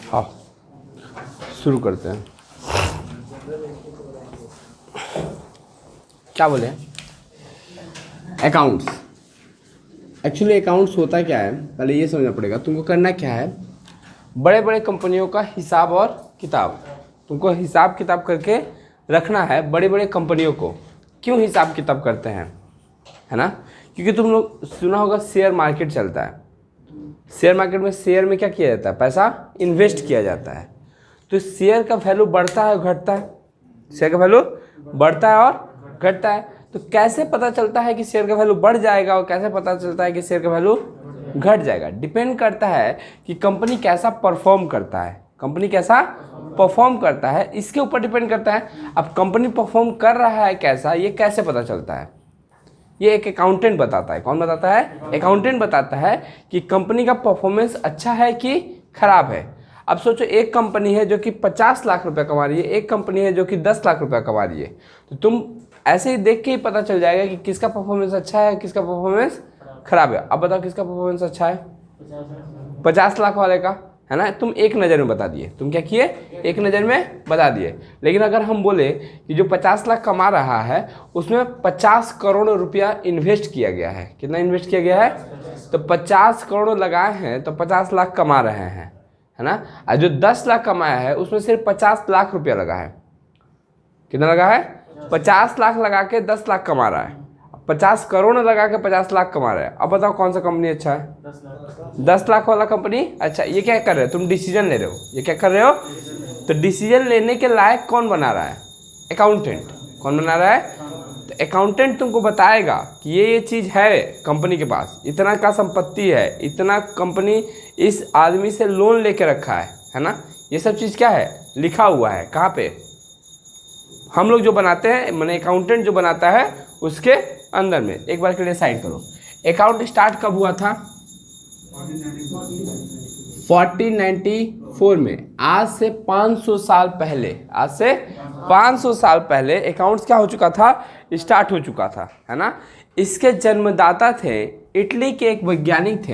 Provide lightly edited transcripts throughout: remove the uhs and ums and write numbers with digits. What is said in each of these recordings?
हाँ, शुरू करते हैं। क्या बोले? अकाउंट्स। एक्चुअली अकाउंट्स होता क्या है, पहले ये समझना पड़ेगा। तुमको करना क्या है, बड़े बड़े कंपनियों का हिसाब और किताब तुमको हिसाब किताब करके रखना है। बड़े बड़े कंपनियों को क्यों हिसाब किताब करते हैं, है ना? क्योंकि तुम लोग सुना होगा शेयर मार्केट चलता है। शेयर मार्केट में शेयर में क्या किया जाता है, पैसा इन्वेस्ट किया जाता है। तो शेयर का वैल्यू बढ़ता है और घटता है, शेयर का वैल्यू बढ़ता है और घटता है। तो कैसे पता चलता है कि शेयर का वैल्यू बढ़ जाएगा और कैसे पता चलता है कि शेयर का वैल्यू घट जाएगा? डिपेंड करता है कि कंपनी कैसा परफॉर्म करता है। कंपनी कैसा परफॉर्म करता है इसके ऊपर डिपेंड करता है। अब कंपनी परफॉर्म कर रहा है कैसा, ये कैसे पता चलता है? ये एक अकाउंटेंट बताता है। कौन बताता है? अकाउंटेंट बताता है कि कंपनी का परफॉर्मेंस अच्छा है कि खराब है। अब सोचो, एक कंपनी है जो कि 50 लाख रुपए कमा रही है, एक कंपनी है जो कि 10 लाख रुपए कमा रही है। तो तुम ऐसे ही देख के ही पता चल जाएगा कि किसका परफॉर्मेंस अच्छा है, किसका परफॉर्मेंस खराब है। अब बताओ किसका परफॉर्मेंस अच्छा है? 50 लाख वाले का, है ना? तुम एक नज़र में बता दिए। तुम क्या किए? एक नज़र में बता दिए। लेकिन अगर हम बोले कि जो 50 लाख कमा रहा है उसमें 50 करोड़ रुपया इन्वेस्ट किया गया है। कितना इन्वेस्ट किया गया है? तो 50 करोड़ लगाए हैं तो 50 लाख कमा रहे हैं, है ना? और जो 10 लाख कमाया है उसमें सिर्फ 50 लाख रुपया लगा है। कितना लगा है? 50 लाख लगा के 10 लाख कमा रहा है। 50 करोड़ लगा के 50 लाख कमा रहा है। अब बताओ कौन सा कंपनी अच्छा है? 10 लाख वाला कंपनी अच्छा। ये क्या कर रहे हो? तुम डिसीजन ले रहे हो। ये क्या कर रहे हो? तो डिसीजन लेने के लायक कौन बना रहा है? अकाउंटेंट। कौन बना रहा है? तो अकाउंटेंट तुमको बताएगा कि ये चीज़ है कंपनी के पास, इतना का संपत्ति है, इतना कंपनी इस आदमी से लोन लेके रखा है ना? ये सब चीज़ क्या है? लिखा हुआ है। कहाँ पे? हम लोग जो बनाते हैं, मैंने अकाउंटेंट जो बनाता है उसके अंदर में। एक बार के लिए साइड करो। अकाउंट स्टार्ट कब हुआ था? 1494 में। आज से 500 साल पहले, आज से 500 साल पहले अकाउंट्स क्या हो चुका था? स्टार्ट हो चुका था, है ना? इसके जन्मदाता थे इटली के एक वैज्ञानिक थे,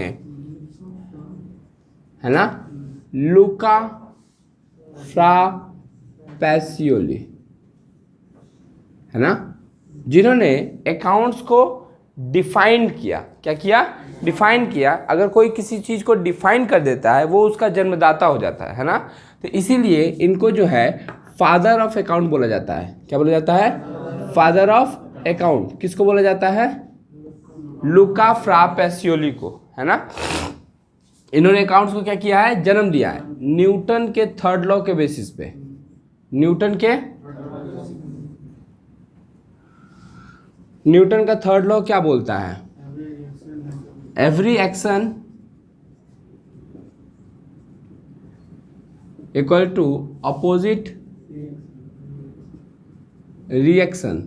है ना? लूका फ्रा पैसियोली, है ना? जिन्होंने अकाउंट्स को डिफाइन किया। क्या किया? डिफाइन किया। अगर कोई किसी चीज़ को डिफाइन कर देता है वो उसका जन्मदाता हो जाता है ना? तो इसीलिए इनको जो है फादर ऑफ अकाउंट बोला जाता है। क्या बोला जाता है? Father of account. किसको बोला जाता है? लूका फ्रा पैसियोली को, है ना? इन्होंने अकाउंट्स को क्या किया है? जन्म दिया है न्यूटन के थर्ड लॉ के बेसिस पे। न्यूटन का थर्ड लॉ क्या बोलता है? Every action equal to opposite reaction.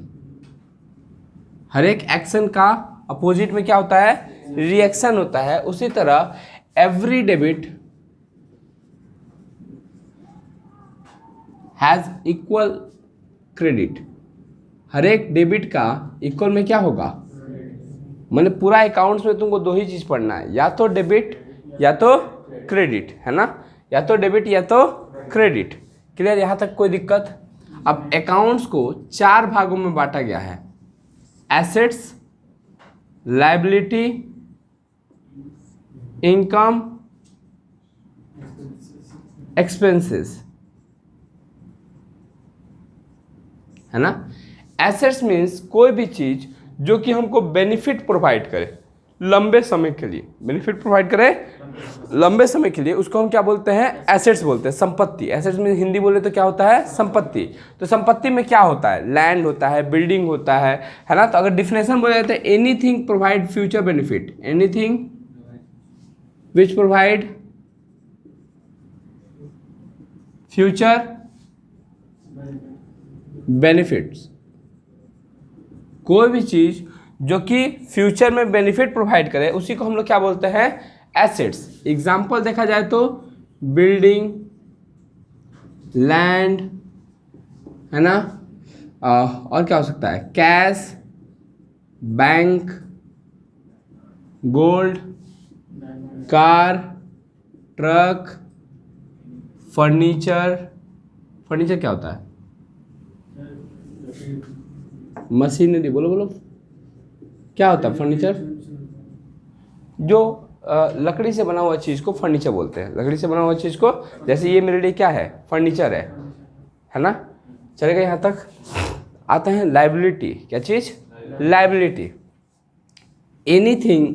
हर एक एक्शन का अपोजिट में क्या होता है? रिएक्शन होता है। उसी तरह every debit has equal credit. हर एक डेबिट का इक्वल में क्या होगा? मैंने पूरा अकाउंट्स में तुमको दो ही चीज पढ़ना है, या तो डेबिट या तो क्रेडिट, है ना? या तो डेबिट या तो क्रेडिट। क्लियर? यहाँ तक कोई दिक्कत? अब अकाउंट्स को 4 भागों में बांटा गया है। एसेट्स, लायबिलिटी, इनकम, एक्सपेंसेस, है ना? एसेट्स मीन्स कोई भी चीज जो कि हमको बेनिफिट प्रोवाइड करे लंबे समय के लिए, बेनिफिट प्रोवाइड करे लंबे समय के लिए, उसको हम क्या बोलते हैं? एसेट्स बोलते हैं। संपत्ति। एसेट्स में हिंदी बोले तो क्या होता है? संपत्ति। तो संपत्ति में क्या होता है? लैंड होता है, बिल्डिंग होता है ना? तो अगर डिफिनेशन बोला जाता है anything provide future benefit, anything which provide future benefits. कोई भी चीज जो कि फ्यूचर में बेनिफिट प्रोवाइड करे उसी को हम लोग क्या बोलते हैं? एसेट्स। एग्जाम्पल देखा जाए तो बिल्डिंग, लैंड, है ना? और क्या हो सकता है? Cash, bank, gold, car, truck, furniture. Furniture क्या होता है? मशीनरी। बोलो बोलो, क्या होता है फर्नीचर? जो लकड़ी से बना हुआ चीज़ को फर्नीचर बोलते हैं। लकड़ी से बना हुआ चीज़ को, जैसे ये मेरे लिए क्या है? फर्नीचर है ना? चलेगा यहाँ तक? आता है लाइबिलिटी। क्या चीज़? Liability. Anything,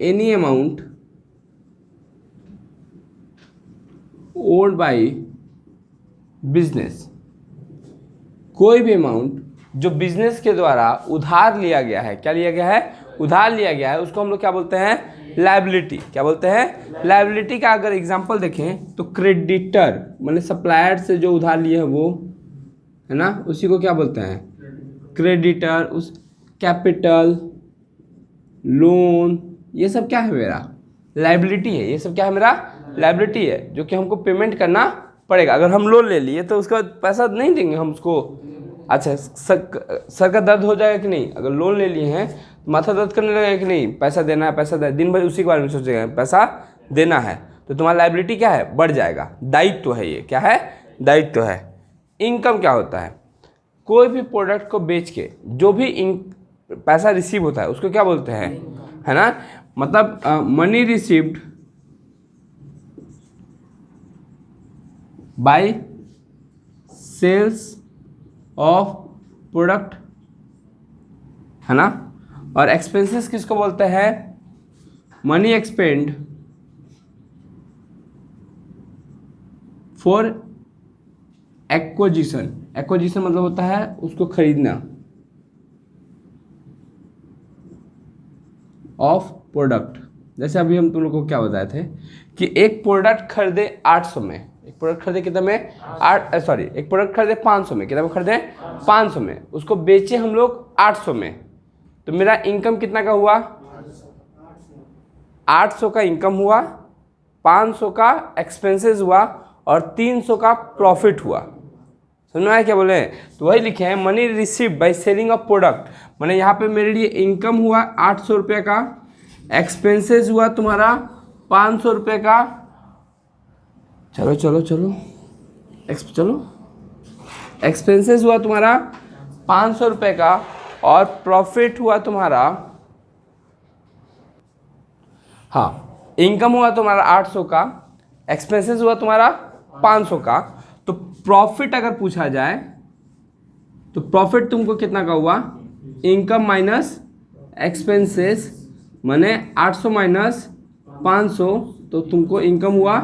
any amount owned by business. कोई भी अमाउंट जो बिजनेस के द्वारा उधार लिया गया है। क्या लिया गया है? उधार लिया गया है, उसको हम लोग क्या बोलते हैं? लायबिलिटी। क्या बोलते हैं? लायबिलिटी का अगर एग्जांपल देखें तो क्रेडिटर माने सप्लायर से जो उधार लिए है वो, है ना, उसी को क्या बोलते हैं? क्रेडिटर। उस कैपिटल, लोन, ये सब क्या है? मेरा लायबिलिटी है। ये सब क्या है? मेरा लायबिलिटी है, जो कि हमको पेमेंट करना पड़ेगा। अगर हम लोन ले लिए तो उसका पैसा नहीं देंगे हम उसको। अच्छा, सर का दर्द हो जाएगा कि नहीं? अगर लोन ले लिए हैं तो माथा दर्द करने लगेगा कि नहीं? पैसा देना है, पैसा देना, दिन भर उसी के बारे में सोचेगा, पैसा देना है, तो तुम्हारा लायबिलिटी क्या है? बढ़ जाएगा। दायित्व है ये। क्या है? दायित्व है। इनकम क्या होता है? कोई भी प्रोडक्ट को बेच के जो भी पैसा रिसीव होता है उसको क्या बोलते हैं? है ना, मतलब money received by sales of product, है ना। और एक्सपेंसेस किसको बोलते हैं? Money expend for acquisition. Acquisition मतलब होता है उसको खरीदना, ऑफ प्रोडक्ट। जैसे अभी हम तुम लोग को क्या बताए थे कि एक प्रोडक्ट खरीदे 800 में, एक प्रोडक्ट खरीदे कितना में? एक प्रोडक्ट खरीदे 500 में। कितना में खरीदे? 500 में। उसको बेचे हम लोग 800 में, तो मेरा इनकम कितना का हुआ? 800 का इनकम हुआ, 500 का एक्सपेंसेस हुआ और 300 का प्रॉफिट हुआ। समझ में आया क्या बोले? तो वही लिखे हैं money received by selling of product. मैंने यहाँ पे मेरे लिए इनकम हुआ 800 रुपये का, एक्सपेंसेस हुआ तुम्हारा 500 रुपये का। चलो चलो चलो चलो, एक्सपेंसेस हुआ तुम्हारा 500 रुपये का और प्रॉफिट हुआ तुम्हारा, हाँ, इनकम हुआ तुम्हारा 800 का, एक्सपेंसेस हुआ तुम्हारा 500 का। तो प्रॉफिट अगर पूछा जाए तो प्रॉफिट तुमको कितना का हुआ? इनकम माइनस एक्सपेंसेस, माने 800 माइनस 500, तो तुमको इनकम हुआ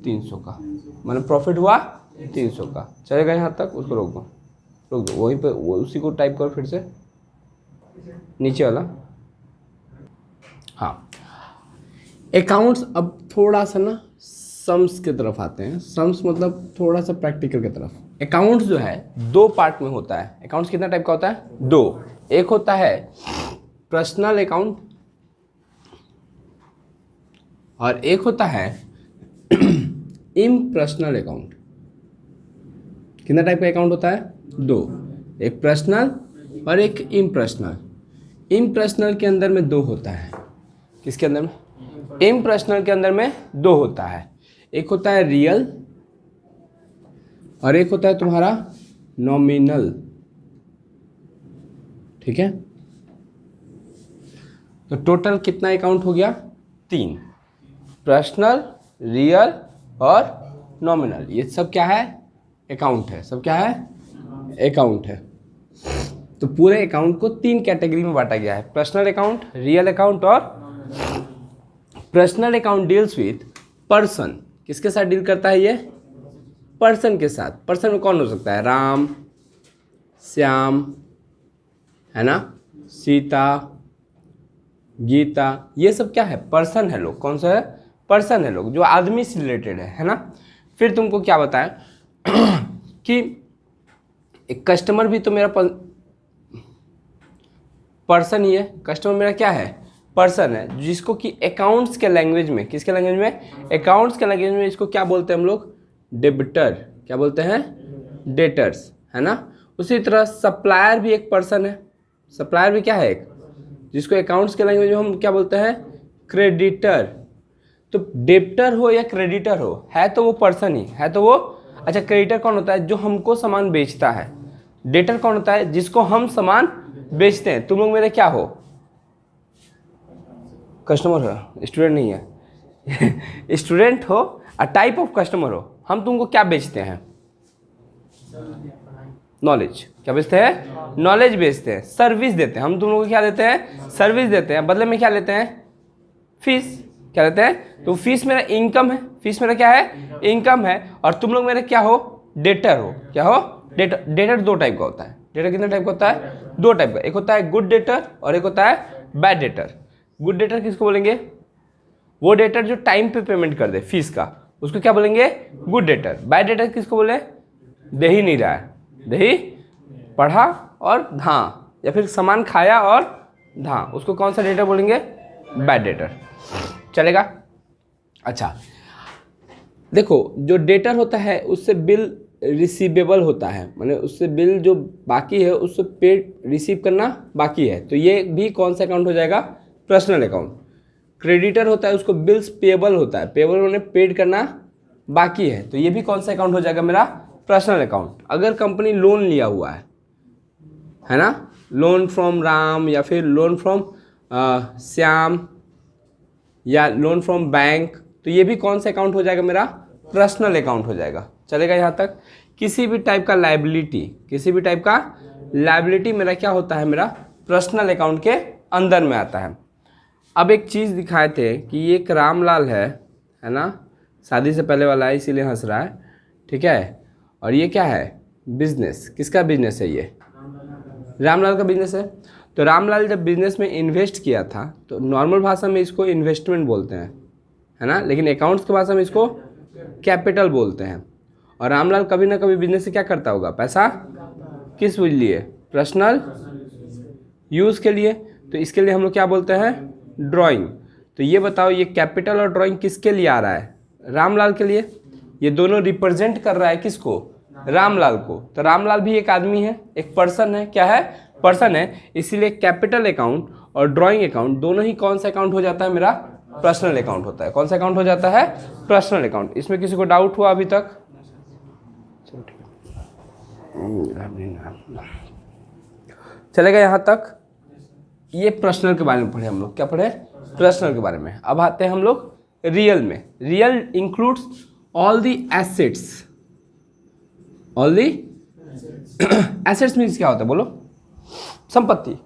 300 का, माने प्रॉफिट हुआ 300 का। चलेगा यहाँ तक? उसको रोक दो वहीं पे, वो उसी को टाइप करो फिर से, नीचे वाला। हाँ, अकाउंट्स अब थोड़ा सा ना सम्स की तरफ आते हैं। सम्स मतलब थोड़ा सा प्रैक्टिकल की तरफ। अकाउंट्स जो है 2 पार्ट में होता है। अकाउंट्स कितना टाइप का होता है? 2। एक होता है पर्सनल अकाउंट और एक होता है इम्पर्सनल अकाउंट। कितना टाइप का अकाउंट होता है? 2। एक पर्सनल और एक इम्पर्सनल। इम्पर्सनल के अंदर में 2 होता है। किसके अंदर में? इम्पर्सनल के अंदर में 2 होता है। एक होता है रियल और एक होता है तुम्हारा नॉमिनल। ठीक है, तो टोटल कितना अकाउंट हो गया? 3। पर्सनल, रियल और नॉमिनल। ये सब क्या है? अकाउंट है। सब क्या है? अकाउंट है। तो पूरे अकाउंट को 3 कैटेगरी में बांटा गया है, पर्सनल अकाउंट, रियल अकाउंट और personal account deals with person. किसके साथ डील करता है ये? पर्सन के साथ। पर्सन में कौन हो सकता है? राम, श्याम, है ना, सीता, गीता, ये सब क्या है? पर्सन है लोग। कौन सा है? पर्सन है लोग, जो आदमी से रिलेटेड है ना। फिर तुमको क्या बताएं कि एक कस्टमर भी तो मेरा पर्सन ही है। कस्टमर मेरा क्या है? पर्सन है, जिसको कि अकाउंट्स के लैंग्वेज में, किसके लैंग्वेज में? अकाउंट्स के लैंग्वेज में इसको क्या बोलते हैं हम लोग? डेबिटर। क्या बोलते हैं? डेटर्स, है ना। उसी तरह सप्लायर भी एक पर्सन है। सप्लायर भी क्या है? एक, जिसको अकाउंट्स के लैंग्वेज में हम क्या बोलते हैं? क्रेडिटर। तो डेप्टर हो या क्रेडिटर हो, है तो वो पर्सन ही है, तो वो अच्छा। क्रेडिटर कौन होता है? जो हमको सामान बेचता है। डेटर कौन होता है? जिसको हम सामान बेचते हैं। तुम लोग मेरे क्या हो? कस्टमर हो, स्टूडेंट नहीं है। स्टूडेंट हो, अ टाइप ऑफ कस्टमर हो। हम तुमको क्या बेचते हैं? नॉलेज। क्या बेचते हैं? नॉलेज बेचते हैं, सर्विस देते हैं। हम तुम लोगों को क्या देते हैं? सर्विस देते हैं। बदले में क्या लेते हैं? फीस। क्या लेते हैं? तो फीस मेरा इनकम है। फीस मेरा क्या है? इनकम है। और तुम लोग मेरे क्या हो? डेटर हो। क्या हो? डेटर। डेटर दो टाइप का होता है। डेटर कितने टाइप का होता है? दो टाइप का। एक होता है गुड डेटर और एक होता है बैड डेटर। गुड डेटर किसको बोलेंगे? वो डेटर जो टाइम पे पेमेंट कर दे फीस का, उसको क्या बोलेंगे? Good debtor. बैड डेटर किसको बोले? दे ही नहीं रहा है, दे ही पढ़ा और धा, या फिर सामान खाया और धा, उसको कौन सा डेटर बोलेंगे? Bad debtor. चलेगा? अच्छा देखो, जो डेटर होता है उससे बिल रिसीवेबल होता है, माने उससे बिल जो बाकी है उससे पे रिसीव करना बाकी है, तो ये भी कौन सा अकाउंट हो जाएगा? Personal account. क्रेडिटर होता है, उसको बिल्स पेबल होता है, पेबल उन्हें पेड करना बाकी है, तो ये भी कौन सा अकाउंट हो जाएगा? मेरा पर्सनल अकाउंट। अगर कंपनी लोन लिया हुआ है ना, लोन फ्रॉम राम या फिर लोन फ्रॉम श्याम या लोन फ्रॉम बैंक, तो ये भी कौन सा अकाउंट हो जाएगा? मेरा पर्सनल अकाउंट हो जाएगा। चलेगा यहाँ तक? किसी भी टाइप का लायबिलिटी, किसी भी टाइप का लायबिलिटी मेरा क्या होता है? मेरा पर्सनल अकाउंट के अंदर में आता है। अब एक चीज़ दिखाए थे कि ये एक रामलाल है ना, शादी से पहले वाला है इसीलिए हंस रहा है, ठीक है। और ये क्या है? बिजनेस। किसका बिजनेस है? ये रामलाल का बिजनेस है। तो रामलाल जब बिजनेस में इन्वेस्ट किया था तो नॉर्मल भाषा में इसको इन्वेस्टमेंट बोलते हैं, है ना, लेकिन अकाउंट्स की भाषा में इसको कैपिटल बोलते हैं। और रामलाल कभी ना कभी बिजनेस से क्या करता होगा? पैसा किस लिए? पर्सनल यूज़ के लिए। तो इसके लिए हम लोग क्या बोलते हैं? ड्राइंग। तो ये बताओ, ये कैपिटल और ड्राइंग किसके लिए आ रहा है? रामलाल के लिए। ये दोनों रिप्रेजेंट कर रहा है किसको? रामलाल को। तो रामलाल भी एक आदमी है, एक पर्सन है। क्या है? पर्सन है। इसीलिए कैपिटल अकाउंट और ड्राइंग अकाउंट दोनों ही कौन सा अकाउंट हो जाता है? मेरा पर्सनल अकाउंट होता है। कौन सा अकाउंट हो जाता है? Personal account. इसमें किसी को डाउट हुआ अभी तक? चलो ठीक है, चलेगा यहाँ तक? ये पर्सनल के बारे में पढ़े हम लोग। क्या पढ़े? पर्सनल के बारे में। अब आते हैं हम लोग रियल में। Real includes all the assets. All the assets means क्या होता है? बोलो। संपत्ति।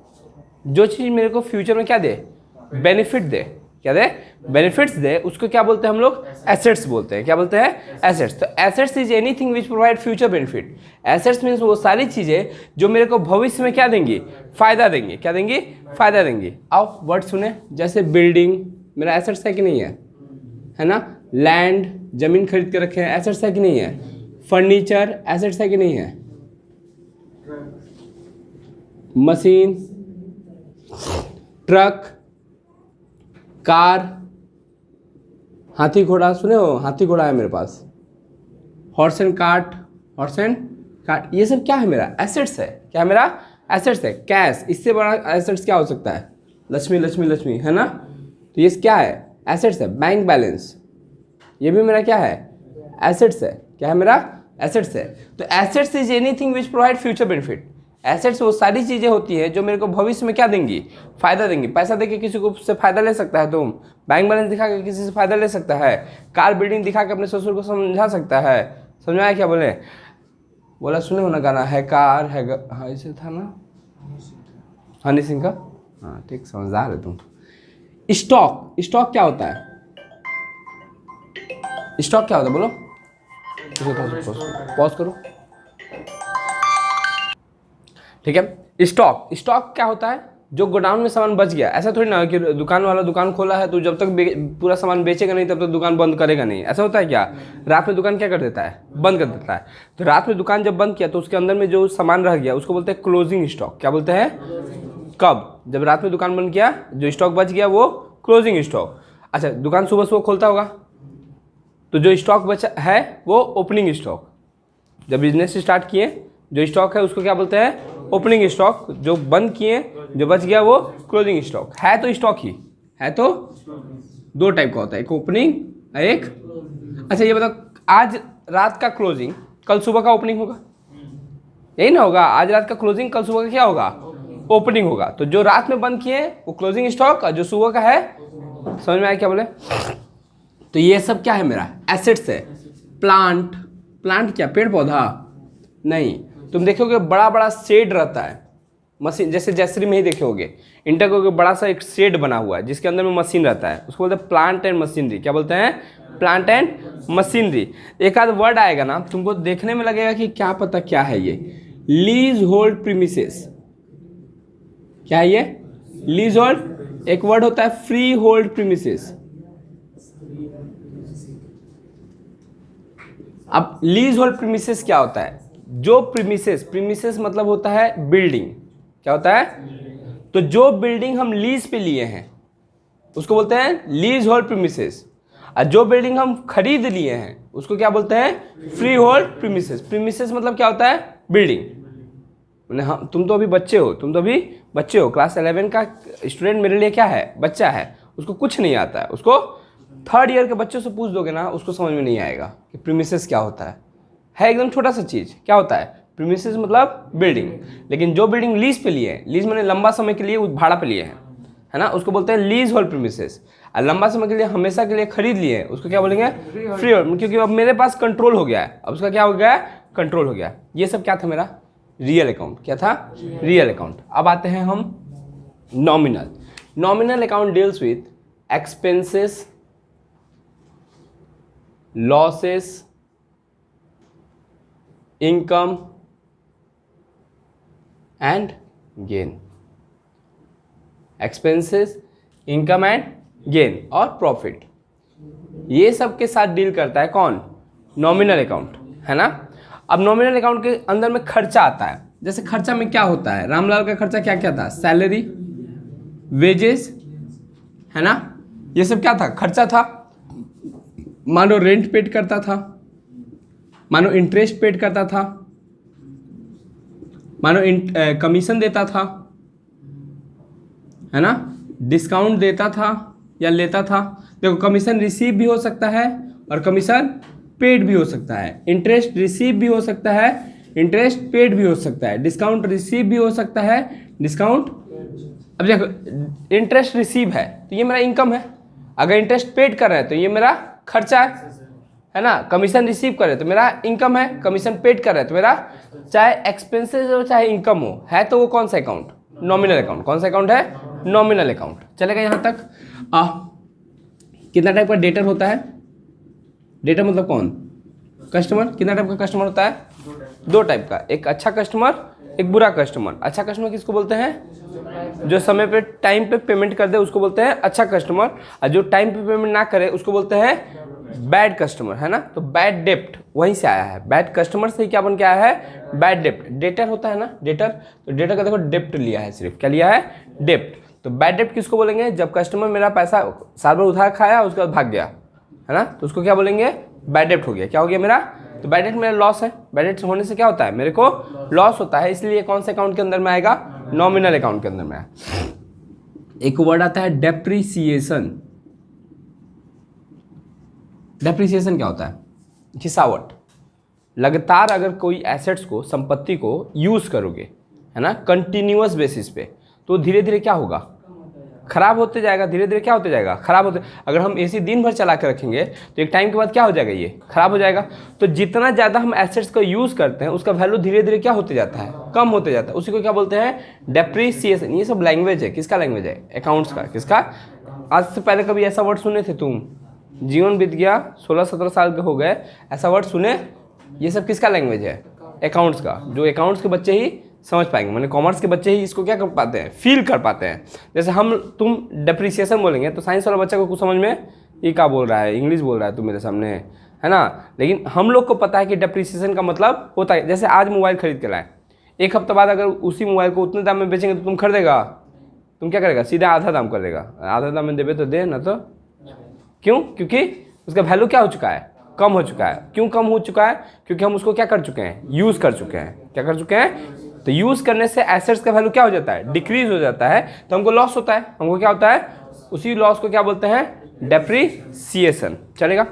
जो चीज़ मेरे को फ्यूचर में क्या दे? बेनिफिट दे। क्या दे? बेनिफिट्स दे, उसको क्या बोलते हैं हम लोग? एसेट्स बोलते हैं। क्या बोलते हैं? एसेट्स। तो assets is anything which provide future benefit. Assets means वो सारी चीज़ें जो मेरे को भविष्य में क्या देंगी? फायदा देंगी। क्या देंगी? फायदा देंगी। आओ वर्ड सुने। जैसे बिल्डिंग मेरा एसेट्स है कि नहीं है ना? लैंड, जमीन खरीद के रखे हैं, एसेट्स है कि नहीं है? फर्नीचर एसेट्स है कि नहीं है? मशीन, ट्रक, कार, हाथी घोड़ा। सुने हो? हाथी घोड़ा है मेरे पास। Horse and cart, horse and cart, ये सब क्या है? मेरा एसेट्स है। क्या है? मेरा एसेट्स है। कैश, इससे बड़ा एसेट्स क्या हो सकता है? लक्ष्मी लक्ष्मी लक्ष्मी, है ना? तो ये क्या है? एसेट्स है। बैंक बैलेंस, ये भी मेरा क्या है? एसेट्स है। क्या है? मेरा एसेट्स है। तो assets is anything which provide future benefit. Assets वो सारी चीज़ें होती हैं जो मेरे को भविष्य में क्या देंगी? फायदा देंगी। पैसा देके किसी को से फायदा ले सकता है तुम, बैंक बैलेंस दिखा के किसी से फायदा ले सकता है, कार बिल्डिंग दिखा के अपने ससुर को समझा सकता है। समझाया क्या? बोले बोला सुने हो ना गाना, है कार है हाँ, ऐसे था ना, हनी सिंह का। हाँ ठीक, समझदार है तुम। स्टॉक, स्टॉक क्या होता है? स्टॉक क्या होता है? बोलो। पॉज करो, ठीक है। स्टॉक, स्टॉक क्या होता है? जो गोडाउन में सामान बच गया। ऐसा थोड़ी ना कि दुकान वाला दुकान खोला है तो जब तक पूरा सामान बेचेगा नहीं तब तक दुकान बंद करेगा नहीं। ऐसा होता है क्या? रात में दुकान क्या कर देता है? बंद कर देता है। तो रात में दुकान जब बंद किया तो उसके अंदर में जो सामान रह गया उसको बोलते हैं क्लोजिंग स्टॉक। क्या बोलते हैं? कब? जब रात में दुकान बंद किया, जो स्टॉक बच गया वो क्लोजिंग स्टॉक। अच्छा, दुकान सुबह सुबह खोलता होगा तो जो स्टॉक बचा है वो ओपनिंग स्टॉक। जब बिजनेस स्टार्ट किए जो स्टॉक है उसको क्या बोलते हैं? Opening stock. जो बंद किए, जो बच गया वो क्लोजिंग स्टॉक। है तो स्टॉक ही है तो दो टाइप का होता है, एक ओपनिंग, एक, अच्छा ये बताओ आज रात का क्लोजिंग कल सुबह का ओपनिंग होगा, यही ना होगा, आज रात का क्लोजिंग कल सुबह का क्या होगा, ओपनिंग होगा। तो जो रात में बंद किए वो क्लोजिंग स्टॉक, और जो सुबह का है, समझ में आया क्या बोले। तो ये सब क्या है, मेरा एसेट्स है। प्लांट, प्लांट क्या, पेड़ पौधा नहीं, तुम देखोगे बड़ा बड़ा शेड रहता है, मशीन, जैसे जैसरी में ही देखे होगे इंटर को बड़ा सा एक शेड बना हुआ है जिसके अंदर में मशीन रहता है, उसको बोलते हैं प्लांट एंड मशीनरी। क्या बोलते हैं, प्लांट एंड मशीनरी। एक आध वर्ड आएगा ना तुमको देखने में लगेगा कि क्या पता क्या है ये, लीज होल्ड प्रीमिसेस। क्या है ये, लीज होल्ड। एक वर्ड होता है फ्री होल्ड प्रीमिसेस। अब लीज होल्ड प्रीमिसेस क्या होता है, जो प्रीमिसेस, प्रीमिसेस मतलब होता है बिल्डिंग, क्या होता है, तो जो बिल्डिंग हम लीज पे लिए हैं उसको बोलते हैं लीज होल्ड प्रीमिसेस, और जो बिल्डिंग हम खरीद लिए हैं उसको क्या बोलते हैं, फ्री होल्ड प्रीमिसेस। प्रीमिसेस मतलब क्या होता है, बिल्डिंग। मैंने हम, तुम तो अभी बच्चे हो, तुम तो अभी बच्चे हो, क्लास 11 का स्टूडेंट मेरे लिए क्या है, बच्चा है, उसको कुछ नहीं आता है, उसको थर्ड ईयर के बच्चों से पूछ दोगे ना उसको समझ में नहीं आएगा कि प्रीमिसेस क्या होता है एकदम छोटा सा चीज़। क्या होता है, प्रीमिसेस मतलब बिल्डिंग। लेकिन जो बिल्डिंग लीज पे लिए है, लीज मैंने लंबा समय के लिए भाड़ा पे लिए हैं, है ना, उसको बोलते हैं लीज होल्ड प्रीमिसेस। और लंबा समय के लिए, हमेशा के लिए खरीद लिए हैं, उसको क्या बोलेंगे, फ्री होल्ड, क्योंकि अब मेरे पास कंट्रोल हो गया है, अब उसका क्या हो गया है, कंट्रोल हो गया। ये सब क्या था, मेरा रियल अकाउंट। क्या था, रियल अकाउंट। अब आते हैं हम nominal. Nominal account deals with expenses, losses, income and gain. Expenses, income and gain और प्रॉफिट, ये सब के साथ डील करता है कौन, नॉमिनल अकाउंट, है ना। अब नॉमिनल अकाउंट के अंदर में खर्चा आता है। जैसे खर्चा में क्या होता है, रामलाल का खर्चा क्या क्या था, सैलरी, वेजेस, है ना, ये सब क्या था, खर्चा था। मानो रेंट पेड करता था, मानो इंटरेस्ट पेड करता था, मानो कमीशन देता था, है ना, डिस्काउंट देता था या लेता था। देखो कमीशन रिसीव भी हो सकता है और कमीशन पेड भी हो सकता है, इंटरेस्ट रिसीव भी हो सकता है, इंटरेस्ट पेड भी हो सकता है, डिस्काउंट रिसीव भी हो सकता है, डिस्काउंट। अब देखो इंटरेस्ट रिसीव है तो ये मेरा इनकम है, अगर इंटरेस्ट पेड कर रहे हैं तो ये मेरा खर्चा है ना। कमीशन रिसीव कर रहे तो मेरा इनकम है, कमीशन पेड कर रहे तो मेरा, चाहे एक्सपेंसेस हो चाहे इनकम हो, है तो वो कौन सा अकाउंट, नॉमिनल अकाउंट। कौन सा अकाउंट है, नॉमिनल अकाउंट। चलेगा यहाँ तक। कितना टाइप का डेटर होता है, डेटर मतलब कौन, कस्टमर। कितना टाइप का कस्टमर होता है, दो टाइप का, एक अच्छा कस्टमर, एक बुरा कस्टमर। अच्छा कस्टमर किसको बोलते हैं, जो समय पे टाइम पे पेमेंट कर दे उसको बोलते हैं अच्छा कस्टमर, और जो टाइम पे पेमेंट ना करे उसको बोलते हैं बैड कस्टमर, है ना। तो बैड डेप्ट वहीं से आया है, बैड कस्टमर से क्या बन के आया है, बैड डेप्ट। डेटर होता है ना, डेटर, तो डेटर का देखो डेप्ट लिया है, सिर्फ क्या लिया है, डेप्ट। तो बैड डेप्ट किसको बोलेंगे, जब कस्टमर मेरा पैसा साल भर उधार खाया उसके बाद भाग गया, है ना, तो उसको क्या बोलेंगे, बैड डेप्ट हो गया। क्या हो गया मेरा, तो बैड डेप्ट मेरा लॉस है। बैड डेप्ट होने से क्या होता है, मेरे को लॉस होता है, इसलिए कौन से अकाउंट के अंदर में आएगा, नॉमिनल अकाउंट के अंदर में आएगा। एक वर्ड आता है डेप्रिसिएशन। डेप्रिसिएशन क्या होता है, घिसावट। लगातार अगर कोई एसेट्स को, संपत्ति को यूज करोगे, है ना, कंटिन्यूअस बेसिस पे, तो धीरे धीरे क्या होगा, खराब होते जाएगा, धीरे धीरे क्या होते जाएगा, खराब होते। अगर हम एसी दिन भर चला कर रखेंगे तो एक टाइम के बाद क्या हो जाएगा, ये खराब हो जाएगा। तो जितना ज़्यादा हम एसेट्स का यूज़ करते हैं उसका वैल्यू धीरे धीरे क्या होते जाता है, कम होते जाता है। उसी को क्या बोलते हैं, डेप्रिसिएशन। ये सब लैंग्वेज है, किसका लैंग्वेज है, अकाउंट्स का। किसका, आज से पहले कभी ऐसा वर्ड सुने थे तुम, जीवन बीत गया 16-17 साल के हो गए, ऐसा वर्ड सुने, ये सब किसका लैंग्वेज है, अकाउंट्स का। जो अकाउंट्स के बच्चे ही समझ पाएंगे, मैंने कॉमर्स के बच्चे ही इसको क्या कर पाते हैं, फील कर पाते हैं। जैसे हम, तुम डेप्रिसिएशन बोलेंगे तो साइंस वाला बच्चा को कुछ समझ में, ये क्या बोल रहा है, इंग्लिश बोल रहा है तू मेरे सामने, है ना। लेकिन हम लोग को पता है कि डेप्रिसिएशन का मतलब होता है, जैसे आज मोबाइल खरीद के लाए, एक हफ्ते बाद अगर उसी मोबाइल को उतने दाम में बेचेंगे तो तुम खरीदेगा, तुम क्या करेगा, सीधा आधा दाम कर देगा। आधा दाम में देवे तो दे, ना तो क्यों, क्योंकि उसका वैल्यू क्या हो चुका है, कम हो चुका है। क्यों कम हो चुका है, क्योंकि हम उसको क्या कर चुके हैं, यूज़ कर चुके हैं। क्या कर चुके हैं, तो यूज़ करने से एसेट्स का वैल्यू क्या हो जाता है, डिक्रीज हो जाता है, तो हमको लॉस होता है। हमको क्या होता है, उसी लॉस को क्या बोलते हैं, डेप्रिसिएशन। चलेगा,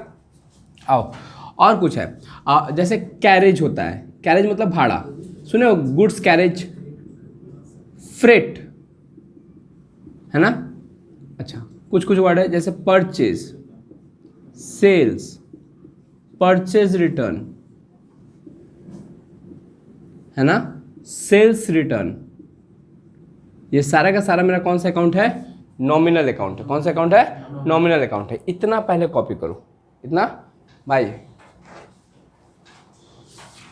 आओ और कुछ है। जैसे कैरेज होता है, कैरेज मतलब भाड़ा, सुने हो, गुड्स कैरेज, फ्रेट, है ना। अच्छा, कुछ कुछ वर्ड है जैसे परचेज, सेल्स, परचेज रिटर्न, है ना, सेल्स रिटर्न। ये सारा का सारा मेरा कौन सा अकाउंट है, नॉमिनल अकाउंट है। कौन सा अकाउंट है, नॉमिनल अकाउंट है। इतना पहले कॉपी करो, इतना भाई